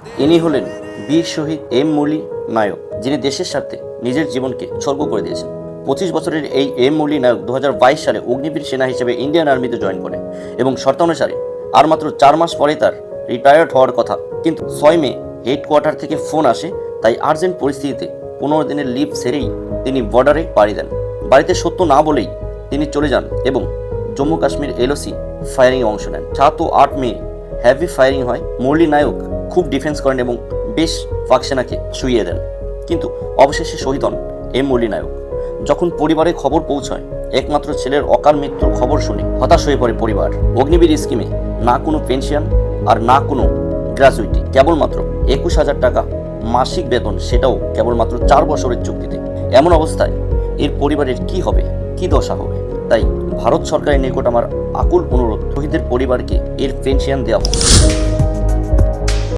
ইনি হলেন বীর শহীদ এম মৌলি নায়ক, যিনি দেশের স্বার্থে নিজের জীবনকে উৎসর্গ করে দিয়েছেন। 25 বছরের এই এম মৌলি নায়ক 2022 সালে অগ্নিবীর সেনা হিসেবে ইন্ডিয়ান আর্মিতে জয়েন করে এবং শর্তানুসারে আর মাত্র 4 মাস পরে তার রিটায়ার্ড হওয়ার কথা। কিন্তু 6 মে হেডকোয়ার্টার থেকে ফোন আসে, তাই আর্জেন্ট পরিস্থিতিতে 15 দিনের লিভ সেরেই তিনি বর্ডারে পাড়ি দেন। বাড়িতে সত্য না বলেই তিনি চলে যান এবং জম্মু কাশ্মীর এলওসি ফায়ারিং অংশ নেন। 7 ও 8 মে হ্যাভি ফায়ারিং হয়। মৌলি নায়ক খুব ডিফেন্স করেন এবং বেশ পাক সেনাকে শুইয়ে দেন, কিন্তু অবশেষে শহীদ হন এম মৌলি নায়ক। যখন পরিবারে খবর পৌঁছায়, একমাত্র ছেলের অকাল মৃত্যুর খবর শুনে হতাশ হয়ে পড়ে পরিবার। অগ্নিবীর স্কিমে না কোনো পেনশন আর না কোনো গ্র্যাজুইটি, কেবলমাত্র 21,000 টাকা মাসিক বেতন, সেটাও কেবলমাত্র 4 বছরের চুক্তিতে। এমন অবস্থায় এর পরিবারের কি হবে, কি দশা হবে? তাই ভারত সরকারের নিকট আমার আকুল অনুরোধ, শহীদের পরিবারকে এর পেনশন দেওয়া হোক।